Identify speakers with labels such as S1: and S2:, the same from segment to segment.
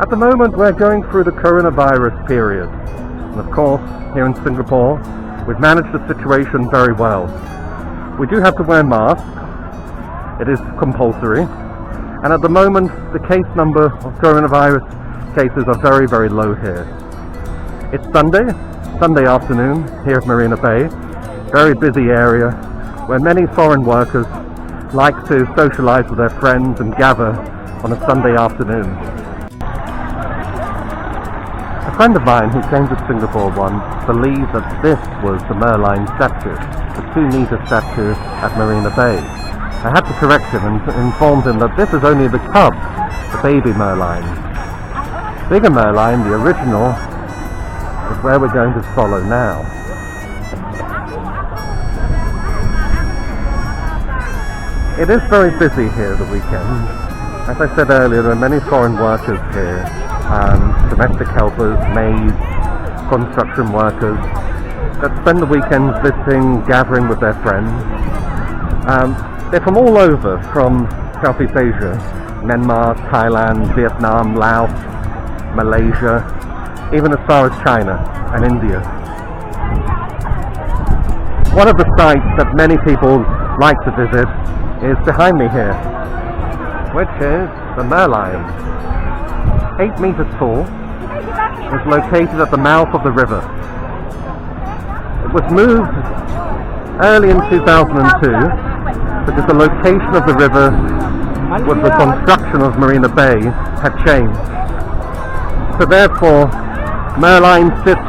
S1: At the moment we're going through the coronavirus period, and of course here in Singapore we've managed the situation very well. We do have to wear masks, it is compulsory, and at the moment the case number of coronavirus cases are very, very low here. It's Sunday afternoon here at Marina Bay, very busy area where many foreign workers like to socialize with their friends and gather on a Sunday afternoon. A friend of mine who came to Singapore once believed that this was the Merlion statue, the 2-meter statue at Marina Bay. I had to correct him and informed him that this is only the cub, the baby Merlion. Bigger Merlion, the original, is where we're going to follow now. It is very busy here the weekend. As I said earlier, there are many foreign workers here, domestic helpers, maids, construction workers, that spend the weekends visiting, gathering with their friends. They're from all over, from Southeast Asia, Myanmar, Thailand, Vietnam, Laos, Malaysia, even as far as China and India. One of the sites that many people like to visit is behind me here, which is the Merlion. 8 meters tall, is located at the mouth of the river. It was moved early in 2002 because the location of the river with the construction of Marina Bay had changed. So therefore, Merlion sits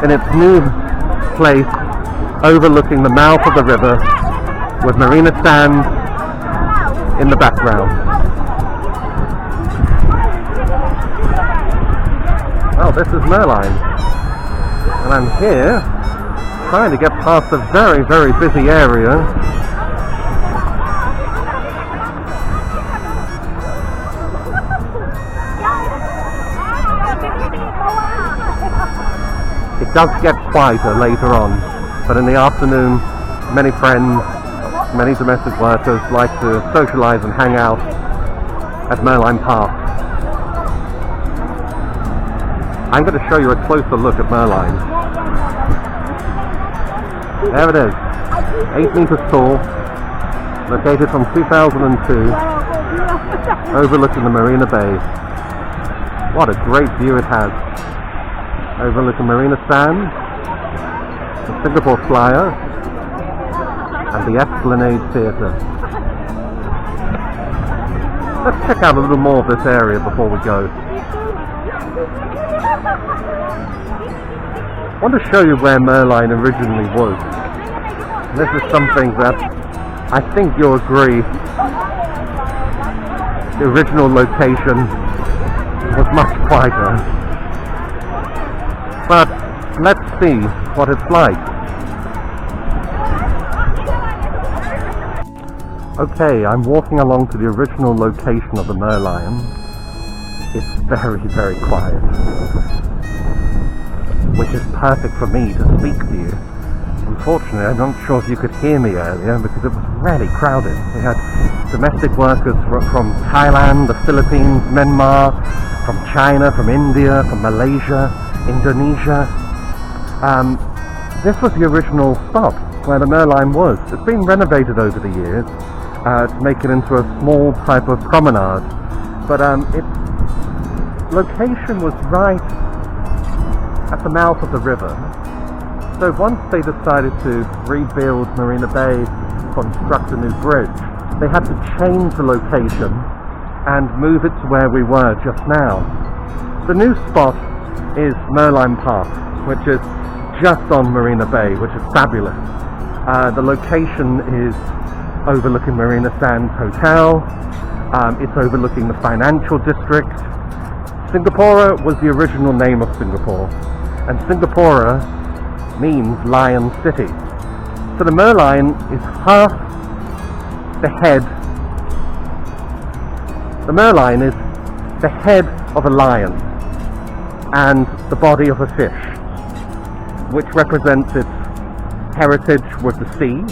S1: in its new place overlooking the mouth of the river with marina sand in the background. Well, this is Merlion, and I'm here trying to get past a very, very busy area. It does get quieter later on, but in the afternoon many friends, many domestic workers like to socialize and hang out at Merlion Park. I'm going to show you a closer look at Merlion. There it is, 8 meters tall, located from 2002, overlooking the Marina Bay. What a great view it has, overlooking Marina Sand, the Singapore Flyer, and the Esplanade Theatre. Let's check out a little more of this area before we go. I want to show you where Merlion originally was. This is something that I think you'll agree the original location was much quieter. But let's see what it's like. Okay, I'm walking along to the original location of the Merlion. It's very, very quiet, which is perfect for me to speak to you. Unfortunately, I'm not sure if you could hear me earlier because it was really crowded. We had domestic workers from Thailand, the Philippines, Myanmar, from China, from India, from Malaysia, Indonesia. This was the original spot where the Merlion was. It's been renovated over the years to make it into a small type of promenade, but its location was right at the mouth of the river. So once they decided to rebuild Marina Bay, construct a new bridge, they had to change the location and move it to where we were just now. The new spot is Merlion Park, which is just on Marina Bay, which is fabulous. The location is overlooking Marina Sands Hotel. It's overlooking the financial district. Singapore was the original name of Singapore, and Singapore means Lion City. So the Merlion is half the head. The Merlion is the head of a lion and the body of a fish, which represents its heritage with the sea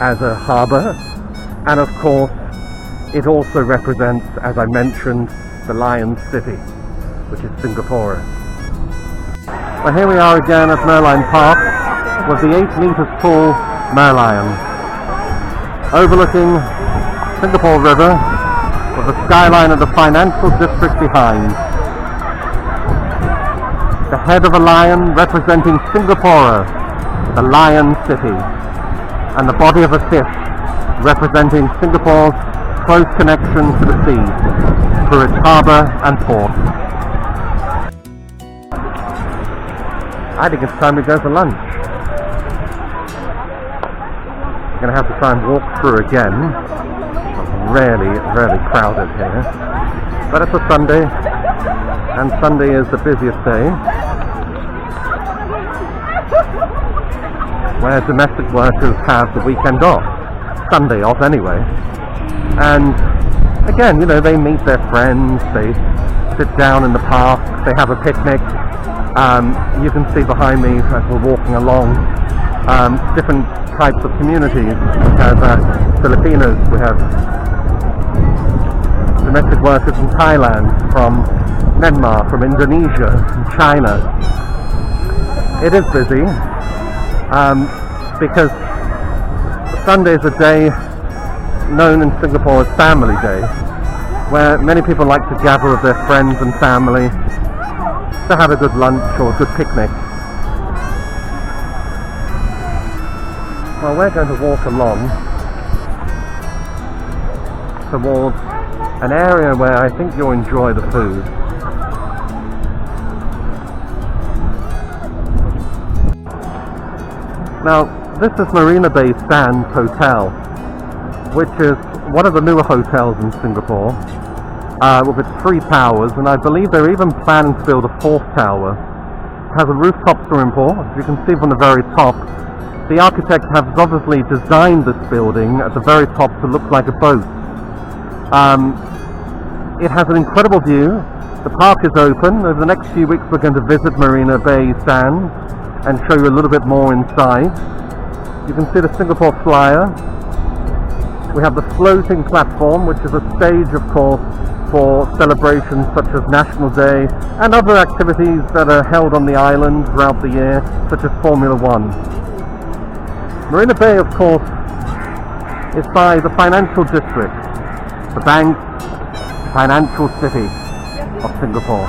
S1: as a harbour, and of course it also represents, as I mentioned, the Lion City. which is Singapore. Well, here we are again at Merlion Park with the 8 meters tall Merlion, overlooking Singapore River with the skyline of the financial district behind. The head of a lion representing Singapore, the Lion City, and the body of a fish representing Singapore's close connection to the sea through its harbour and port. I think it's time we go for lunch. We're going to have to try and walk through again. It's really crowded here. But it's a Sunday, and Sunday is the busiest day, where domestic workers have the weekend off. Sunday off anyway. And again, you know, they meet their friends, they sit down in the park, they have a picnic. You can see behind me as we're walking along different types of communities. We have Filipinos, we have domestic workers from Thailand, from Myanmar, from Indonesia, from China. It is busy because Sunday is a day known in Singapore as Family Day, where many people like to gather with their friends and family to have a good lunch or a good picnic. Well, we're going to walk along towards an area where I think you'll enjoy the food. Now, this is Marina Bay Sands Hotel, which is one of the newer hotels in Singapore, with its 3 towers, and I believe they're even planning to build a 4th tower. It has a rooftop swimming pool, as you can see from the very top. The architect has obviously designed this building at the very top to look like a boat. It has an incredible view. The park is open. Over the next few weeks we're going to visit Marina Bay Sands and show you a little bit more inside. You can see the Singapore Flyer. We have the floating platform, which is a stage, of course, for celebrations such as National Day and other activities that are held on the island throughout the year, such as Formula One. Marina Bay, of course, is by the financial district, the bank, financial city of Singapore.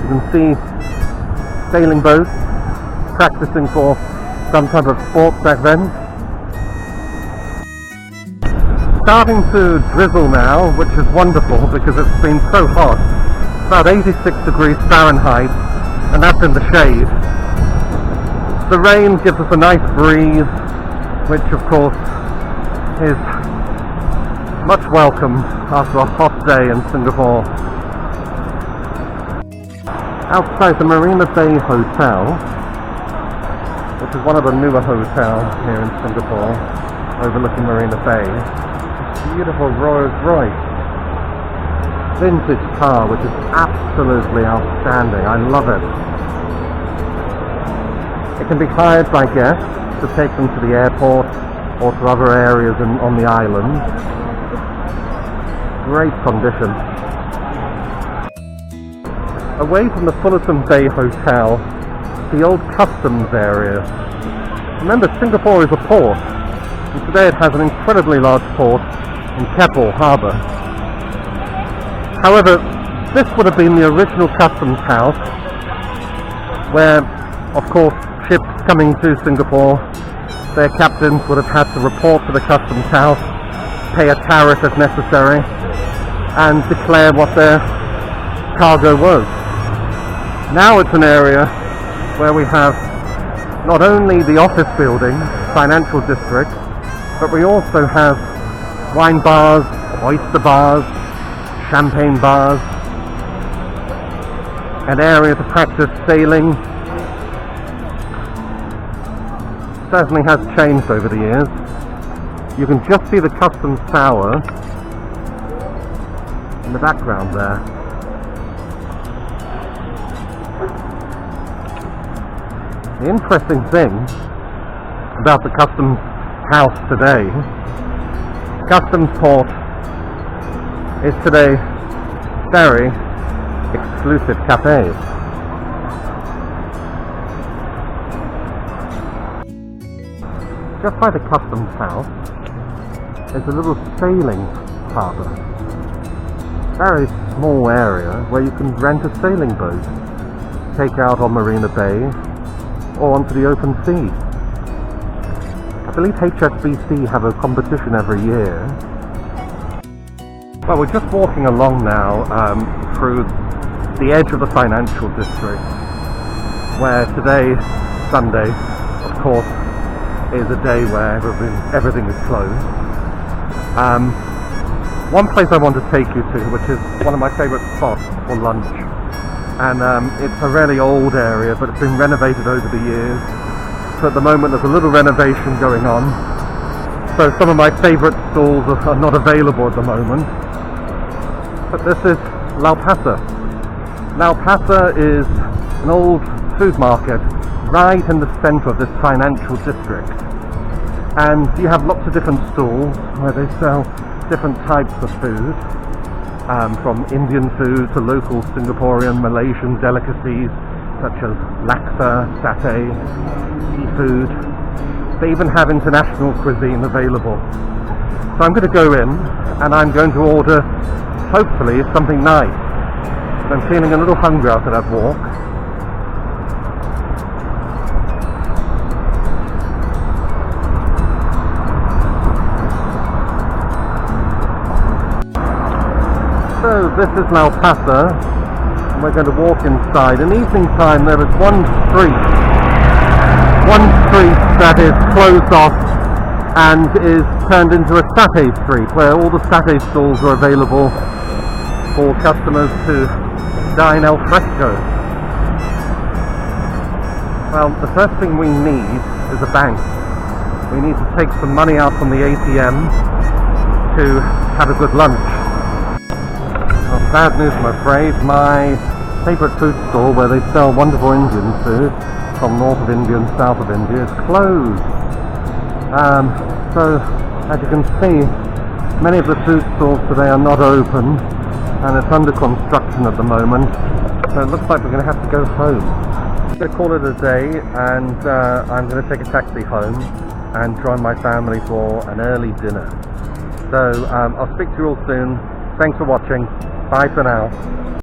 S1: You can see sailing boats practicing for some type of sports event. Starting to drizzle now, which is wonderful because it's been so hot. About 86 degrees Fahrenheit, and that's in the shade. The rain gives us a nice breeze, which of course is much welcome after a hot day in Singapore. Outside the Marina Bay Hotel, which is one of the newer hotels here in Singapore, overlooking Marina Bay, beautiful Rolls Royce vintage car, which is absolutely outstanding. I love it. It can be hired by guests to take them to the airport or to other areas on the island. Great condition. Away from the Fullerton Bay Hotel, the old customs area. Remember, Singapore is a port, and today it has an incredibly large port in Keppel Harbour. However, this would have been the original customs house, where, of course, ships coming to Singapore, their captains would have had to report to the customs house, pay a tariff if necessary, and declare what their cargo was. Now it's an area where we have not only the office building, financial district, but we also have wine bars, oyster bars, champagne bars, an area to practice sailing. Certainly has changed over the years. You can just see the customs tower in the background there. The interesting thing about the customs house today, customs port is today very, exclusive cafes. Just by the customs house is a little sailing harbour. Very small area where you can rent a sailing boat, take out on Marina Bay or onto the open sea. I believe HSBC have a competition every year. Well, we're just walking along now through the edge of the financial district, where today, Sunday, of course, is a day where everything is closed. One place I want to take you to, which is one of my favourite spots for lunch, and it's a really old area, but it's been renovated over the years. So at the moment there's a little renovation going on, so some of my favourite stalls are not available at the moment. But this is La Pasa. La Pasa is an old food market right in the centre of this financial district, and you have lots of different stalls where they sell different types of food, from Indian food to local Singaporean, Malaysian delicacies such as laksa, satay, seafood. They even have international cuisine available. So I'm going to go in and I'm going to order, hopefully, something nice. I'm feeling a little hungry after that walk. So this is La Pasa. We're going to walk inside. In evening time there is one street that is closed off and is turned into a satay street, where all the satay stalls are available for customers to dine al fresco. Well, the first thing we need is a bank. We need to take some money out from the ATM to have a good lunch. Well, bad news, I'm afraid. My favourite food store where they sell wonderful Indian food from north of India and south of India is closed. So, as you can see, many of the food stores today are not open, and it's under construction at the moment. So it looks like we're going to have to go home. I'm going to call it a day, and I'm going to take a taxi home and join my family for an early dinner. So I'll speak to you all soon. Thanks for watching. Bye for now.